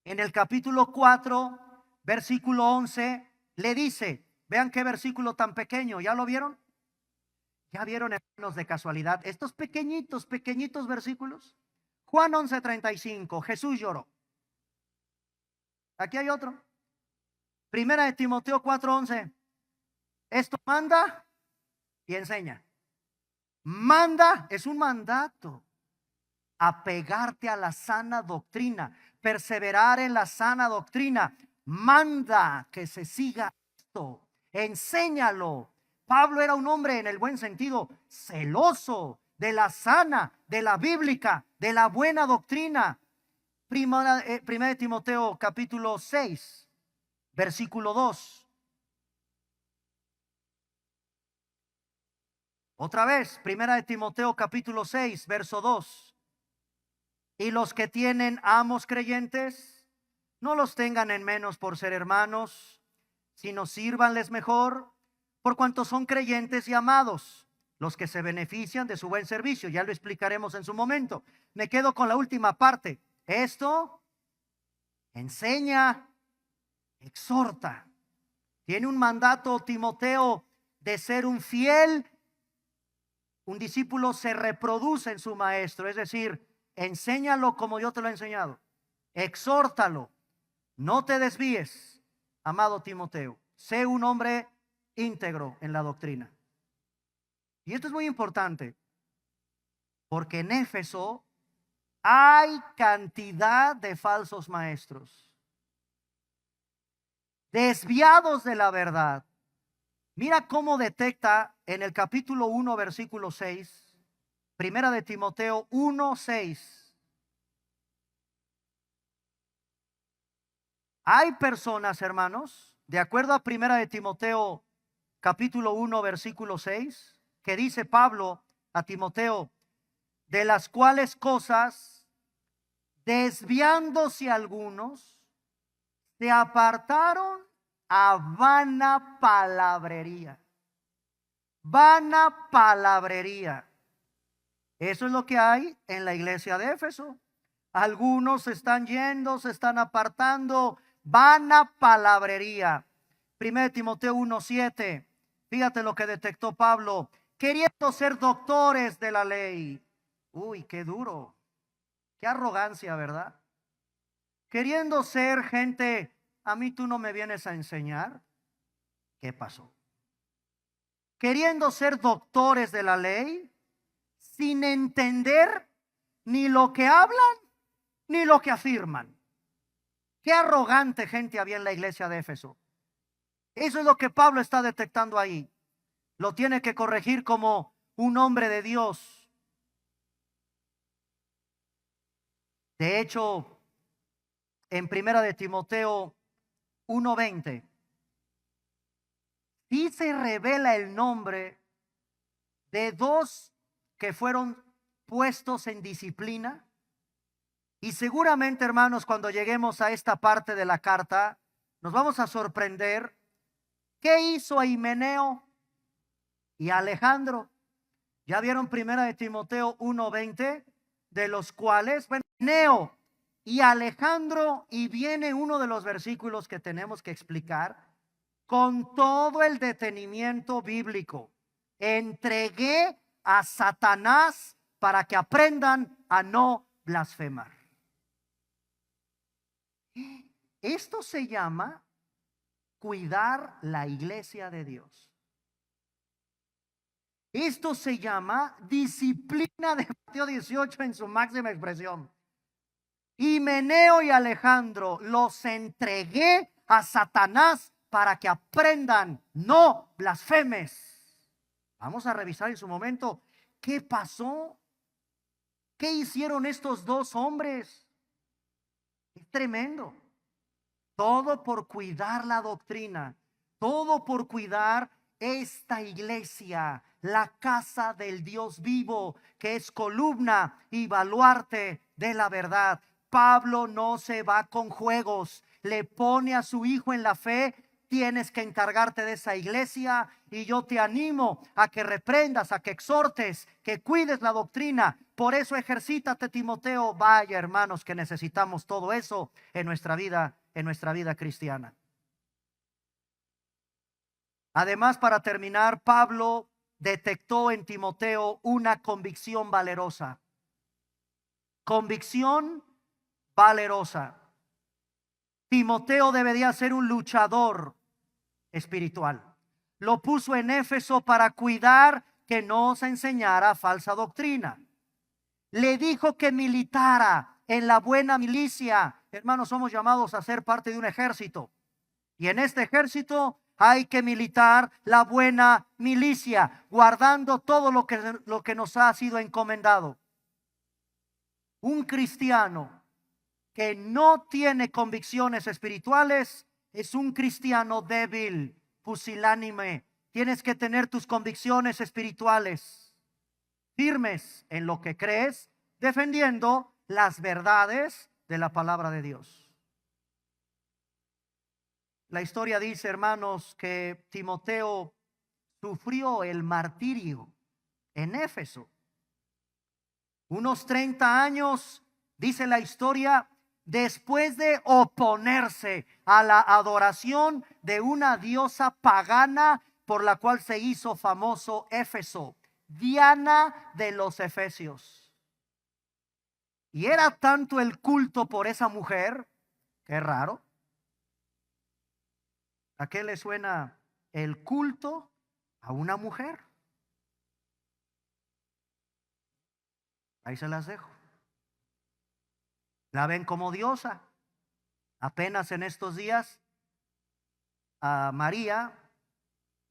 En el capítulo 4, versículo 11, le dice, vean qué versículo tan pequeño, ¿ya lo vieron? ¿Ya vieron, hermanos, de casualidad estos pequeñitos versículos? Juan 11:35, Jesús lloró. Aquí hay otro. Primera de Timoteo 4:11, esto manda y enseña. Manda, es un mandato. Apegarte a la sana doctrina, perseverar en la sana doctrina. Manda que se siga esto, enséñalo. Pablo era un hombre, en el buen sentido, celoso de la sana, de la bíblica, de la buena doctrina. Primera de Timoteo capítulo 6, versículo 2. Otra vez, primera de Timoteo capítulo 6, verso 2. Y los que tienen amos creyentes, no los tengan en menos por ser hermanos, sino sírvanles mejor, por cuanto son creyentes y amados, los que se benefician de su buen servicio. Ya lo explicaremos en su momento. Me quedo con la última parte. Esto enseña, exhorta. Tiene un mandato Timoteo de ser un fiel. Un discípulo se reproduce en su maestro, es decir, enséñalo como yo te lo he enseñado, exhórtalo, no te desvíes, amado Timoteo, sé un hombre íntegro en la doctrina. Y esto es muy importante, porque en Éfeso hay cantidad de falsos maestros, desviados de la verdad. Mira cómo detecta en el capítulo 1, versículo 6, primera de Timoteo 1:6. Hay personas, hermanos, de acuerdo a primera de Timoteo capítulo 1, versículo 6, que dice Pablo a Timoteo: de las cuales cosas, desviándose algunos, se apartaron a vana palabrería. Vana palabrería. Eso es lo que hay en la iglesia de Éfeso. Algunos se están yendo, se están apartando. Vana palabrería. 1 Timoteo 1:7. Fíjate lo que detectó Pablo: queriendo ser doctores de la ley. Uy, qué duro. Qué arrogancia, ¿verdad? Queriendo ser gente. A mí tú no me vienes a enseñar. ¿Qué pasó? Queriendo ser doctores de la ley, sin entender ni lo que hablan ni lo que afirman. Qué arrogante gente había en la iglesia de Éfeso. Eso es lo que Pablo está detectando ahí. Lo tiene que corregir como un hombre de Dios. De hecho, en primera de Timoteo 1:20, sí se revela el nombre de dos que fueron puestos en disciplina. Y seguramente, hermanos, cuando lleguemos a esta parte de la carta, nos vamos a sorprender. ¿Qué hizo Himeneo y Alejandro? Ya vieron primera de Timoteo 1:20, de los cuales, bueno, Himeneo y Alejandro, y viene uno de los versículos que tenemos que explicar con todo el detenimiento bíblico: entregué a Satanás para que aprendan a no blasfemar. Esto se llama cuidar la iglesia de Dios. Esto se llama disciplina de Mateo 18 en su máxima expresión. Himeneo y Alejandro los entregué a Satanás para que aprendan, no blasfemes. Vamos a revisar en su momento qué pasó, qué hicieron estos dos hombres. Es tremendo. Todo por cuidar la doctrina, todo por cuidar esta iglesia, la casa del Dios vivo, que es columna y baluarte de la verdad. Pablo no se va con juegos, le pone a su hijo en la fe. Tienes que encargarte de esa iglesia y yo te animo a que reprendas, a que exhortes, que cuides la doctrina. Por eso ejercítate, Timoteo. Vaya, hermanos, que necesitamos todo eso en nuestra vida cristiana. Además, para terminar, Pablo detectó en Timoteo una convicción valerosa. Convicción valerosa. Timoteo debería ser un luchador espiritual. Lo puso en Éfeso para cuidar que no se enseñara falsa doctrina. Le dijo que militara en la buena milicia. Hermanos, somos llamados a ser parte de un ejército. Y en este ejército hay que militar la buena milicia, guardando todo lo que nos ha sido encomendado. Un cristiano que no tiene convicciones espirituales es un cristiano débil, pusilánime. Tienes que tener tus convicciones espirituales firmes en lo que crees, defendiendo las verdades de la palabra de Dios. La historia dice, hermanos, que Timoteo sufrió el martirio en Éfeso. Unos 30 años, dice la historia, después de oponerse a la adoración de una diosa pagana por la cual se hizo famoso Éfeso, Diana de los Efesios. Y era tanto el culto por esa mujer, qué raro. ¿A qué le suena el culto a una mujer? Ahí se las dejo. La ven como diosa. Apenas en estos días a María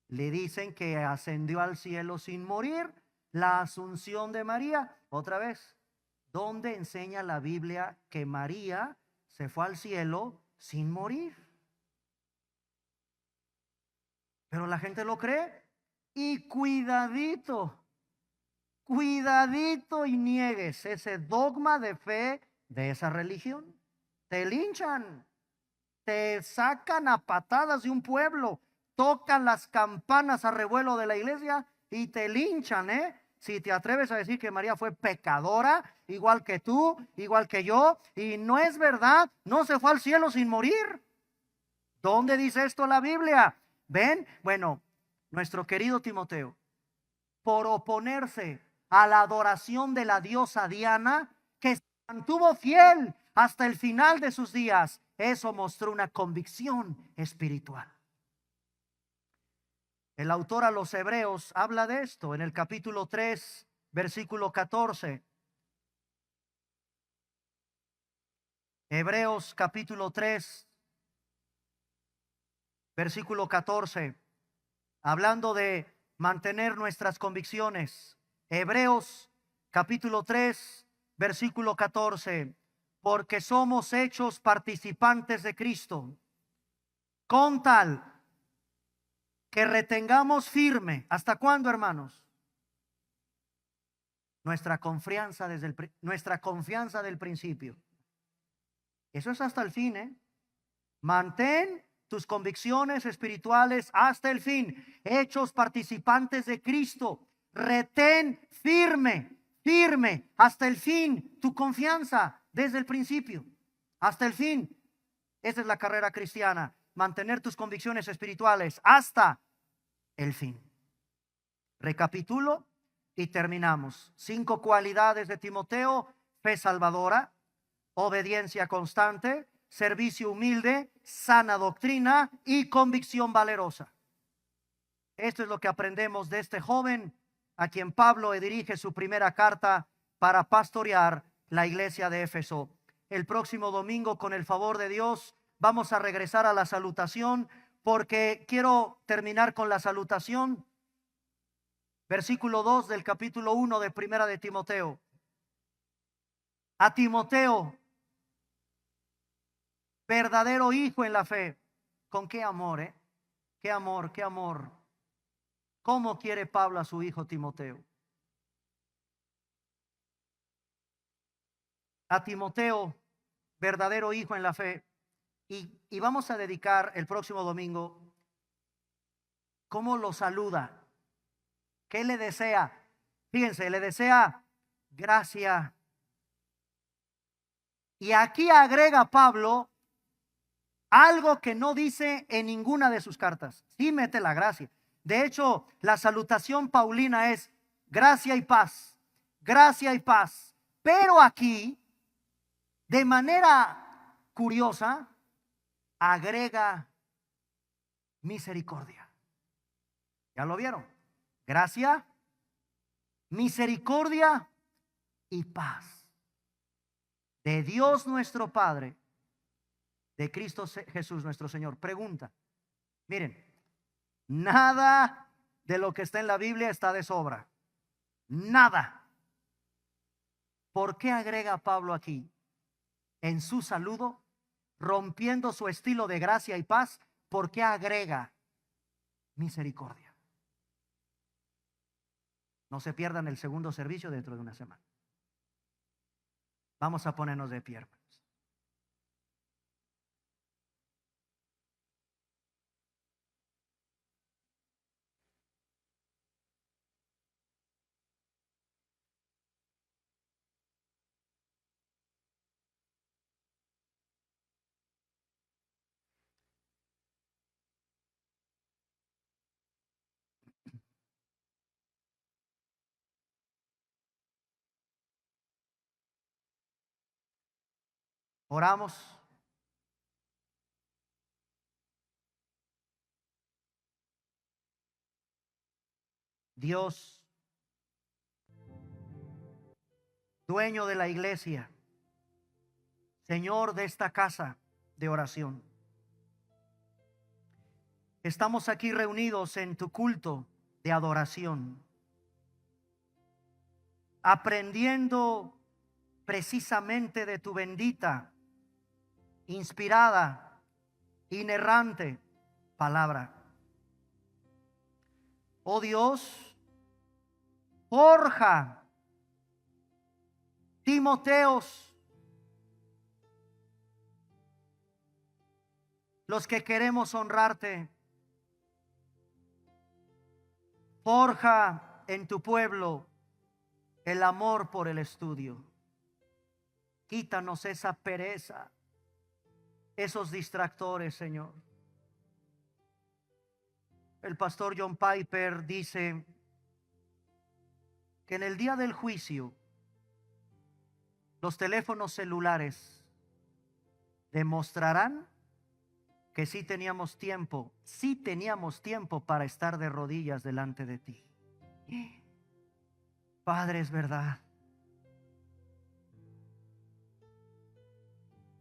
le dicen que ascendió al cielo sin morir. La asunción de María, otra vez, ¿dónde enseña la Biblia que María se fue al cielo sin morir? Pero la gente lo cree. Y cuidadito y niegues ese dogma de fe de esa religión. Te linchan, te sacan a patadas de un pueblo, tocan las campanas a revuelo de la iglesia y te linchan, si te atreves a decir que María fue pecadora, igual que tú, igual que yo, y no es verdad, no se fue al cielo sin morir. ¿Dónde dice esto la Biblia? ¿Ven? Bueno, nuestro querido Timoteo, por oponerse a la adoración de la diosa Diana, que se mantuvo fiel hasta el final de sus días, eso mostró una convicción espiritual. El autor a los Hebreos habla de esto en el capítulo 3, versículo 14. Hebreos capítulo 3, versículo 14, hablando de mantener nuestras convicciones. Hebreos capítulo 3, versículo 14, porque somos hechos participantes de Cristo, con tal que retengamos firme. ¿Hasta cuándo, hermanos? Nuestra confianza del principio. Eso es hasta el fin, Mantén tus convicciones espirituales hasta el fin. Hechos participantes de Cristo. Retén firme hasta el fin tu confianza desde el principio hasta el fin. Esa es la carrera cristiana. Mantener tus convicciones espirituales hasta el fin. Recapitulo y terminamos. 5 cualidades de Timoteo: fe salvadora, obediencia constante, servicio humilde, sana doctrina y convicción valerosa. Esto es lo que aprendemos de este joven a quien Pablo dirige su primera carta para pastorear la iglesia de Éfeso. El próximo domingo, con el favor de Dios, vamos a regresar a la salutación, porque quiero terminar con la salutación. Versículo 2 del capítulo 1 de Primera de Timoteo. A Timoteo, verdadero hijo en la fe. Con qué amor, qué amor, qué amor. ¿Cómo quiere Pablo a su hijo Timoteo? A Timoteo, verdadero hijo en la fe. Y vamos a dedicar el próximo domingo cómo lo saluda, qué le desea. Fíjense, le desea gracia. Y aquí agrega Pablo algo que no dice en ninguna de sus cartas. Sí mete la gracia. De hecho, la salutación paulina es gracia y paz, gracia y paz. Pero aquí, de manera curiosa, agrega misericordia. ¿Ya lo vieron? Gracia, misericordia y paz de Dios nuestro Padre, de Cristo Jesús nuestro Señor. Pregunta. Miren, nada de lo que está en la Biblia está de sobra. Nada. ¿Por qué agrega Pablo aquí en su saludo, rompiendo su estilo de gracia y paz? ¿Por qué agrega misericordia? No se pierdan el segundo servicio dentro de una semana. Vamos a ponernos de pie, hermanos. Oramos. Dios, dueño de la iglesia, Señor de esta casa de oración, estamos aquí reunidos en tu culto de adoración, aprendiendo precisamente de tu bendita, inspirada, inerrante palabra. Oh Dios, forja Timoteos, los que queremos honrarte. Forja en tu pueblo el amor por el estudio. Quítanos esa pereza, esos distractores, Señor. El pastor John Piper dice que en el día del juicio los teléfonos celulares demostrarán que sí teníamos tiempo para estar de rodillas delante de ti. Padre, es verdad.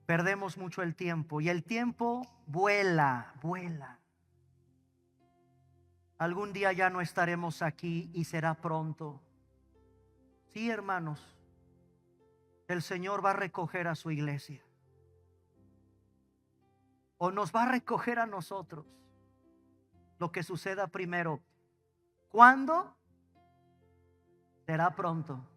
Perdemos mucho el tiempo y el tiempo vuela, vuela. Algún día ya no estaremos aquí y será pronto. Sí, hermanos, el Señor va a recoger a su iglesia. O nos va a recoger a nosotros. Lo que suceda primero. ¿Cuándo? Será pronto.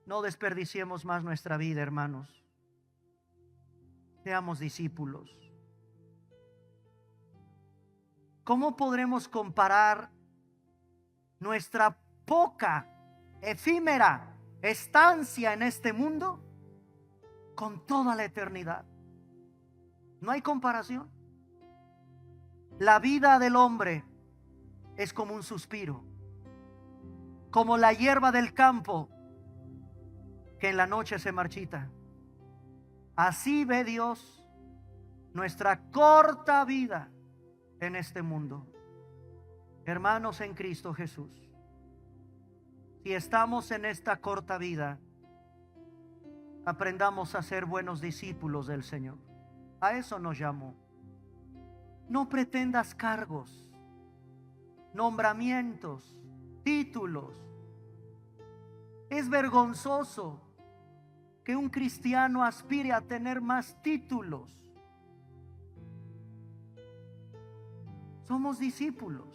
No desperdiciemos más nuestra vida, hermanos. Seamos discípulos. ¿Cómo podremos comparar nuestra poca, efímera estancia en este mundo con toda la eternidad? No hay comparación. La vida del hombre es como un suspiro, como la hierba del campo que en la noche se marchita. Así ve Dios nuestra corta vida en este mundo. Hermanos en Cristo Jesús, si estamos en esta corta vida, aprendamos a ser buenos discípulos del Señor. A eso nos llamó. No pretendas cargos, nombramientos, títulos. Es vergonzoso que un cristiano aspire a tener más títulos. Somos discípulos,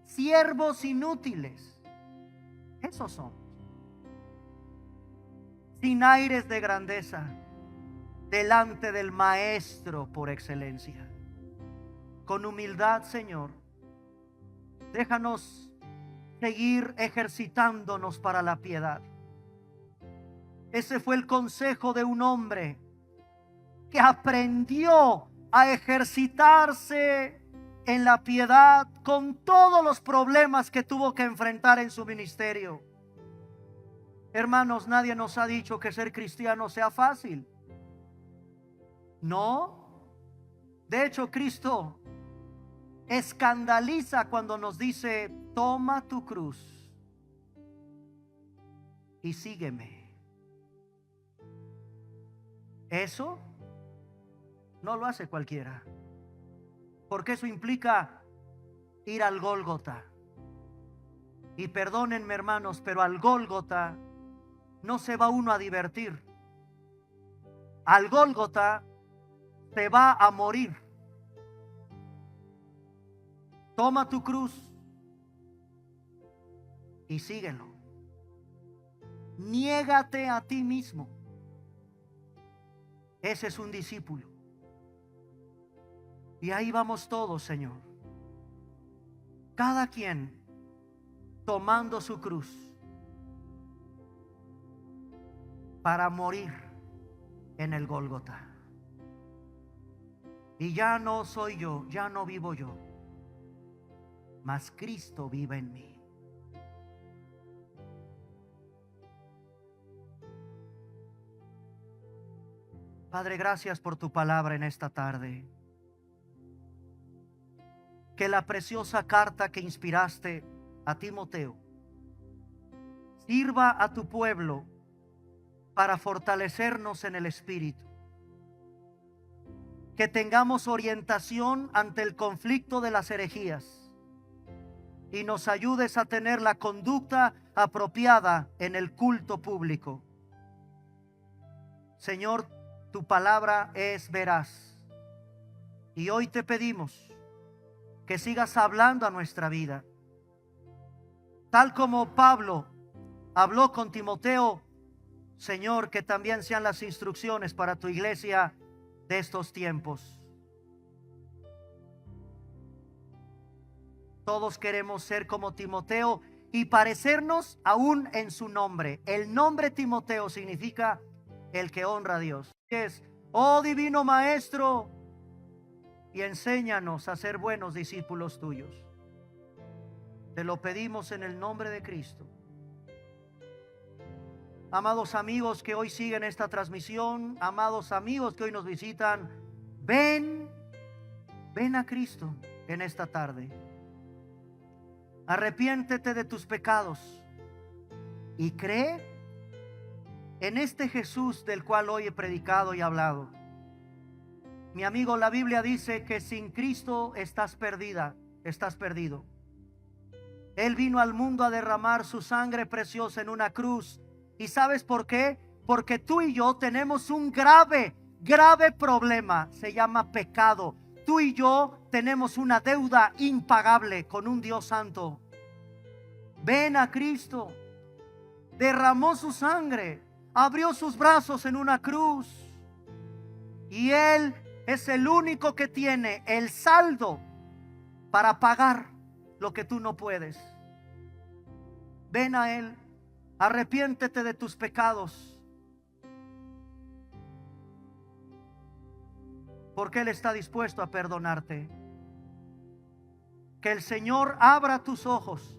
siervos inútiles. Esos somos. Sin aires de grandeza, delante del Maestro por excelencia. Con humildad, Señor, déjanos seguir ejercitándonos para la piedad. Ese fue el consejo de un hombre que aprendió a ejercitarse en la piedad con todos los problemas que tuvo que enfrentar en su ministerio. Hermanos, nadie nos ha dicho que ser cristiano sea fácil. No. De hecho, Cristo escandaliza cuando nos dice: toma tu cruz y sígueme. Eso no lo hace cualquiera, porque eso implica ir al Gólgota. Y perdónenme, hermanos, pero al Gólgota no se va uno a divertir. Al Gólgota se va a morir. Toma tu cruz y síguelo. Niégate a ti mismo. Ese es un discípulo. Y ahí vamos todos, Señor. Cada quien tomando su cruz para morir en el Gólgota. Y ya no soy yo, ya no vivo yo, mas Cristo vive en mí. Padre, gracias por tu palabra en esta tarde. Que la preciosa carta que inspiraste a Timoteo sirva a tu pueblo para fortalecernos en el espíritu. Que tengamos orientación ante el conflicto de las herejías y nos ayudes a tener la conducta apropiada en el culto público. Señor, tu palabra es veraz y hoy te pedimos que sigas hablando a nuestra vida. Tal como Pablo habló con Timoteo, Señor, que también sean las instrucciones para tu iglesia de estos tiempos. Todos queremos ser como Timoteo y parecernos aún en su nombre. El nombre Timoteo significa el que honra a Dios. Es, oh divino Maestro, y enséñanos a ser buenos discípulos tuyos. Te lo pedimos en el nombre de Cristo. Amados amigos que hoy siguen esta transmisión, amados amigos que hoy nos visitan, ven a Cristo en esta tarde. Arrepiéntete de tus pecados y cree en este Jesús del cual hoy he predicado y hablado. Mi amigo, la Biblia dice que sin Cristo estás perdida, estás perdido. Él vino al mundo a derramar su sangre preciosa en una cruz. ¿Y sabes por qué? Porque tú y yo tenemos un grave problema. Se llama pecado. Tú y yo tenemos una deuda impagable con un Dios santo. Ven a Cristo. Derramó su sangre. Abrió sus brazos en una cruz. Y Él es el único que tiene el saldo para pagar lo que tú no puedes. Ven a Él. Arrepiéntete de tus pecados, porque Él está dispuesto a perdonarte. Que el Señor abra tus ojos,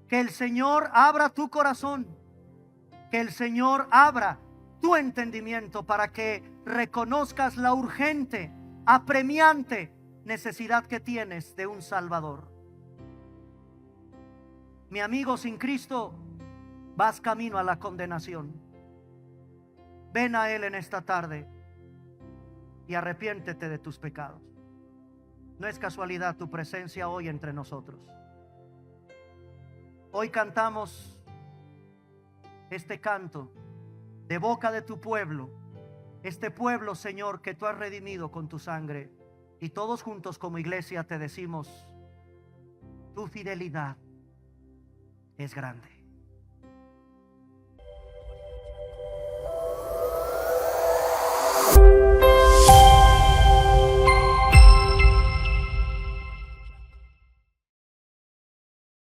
que el Señor abra tu corazón, que el Señor abra tu entendimiento para que reconozcas la urgente, apremiante necesidad que tienes de un Salvador. Mi amigo, sin Cristo vas camino a la condenación. Ven a Él en esta tarde y arrepiéntete de tus pecados. No es casualidad tu presencia hoy entre nosotros. Hoy cantamos este canto de boca de tu pueblo, este pueblo, Señor, que tú has redimido con tu sangre, y todos juntos como iglesia te decimos: tu fidelidad es grande.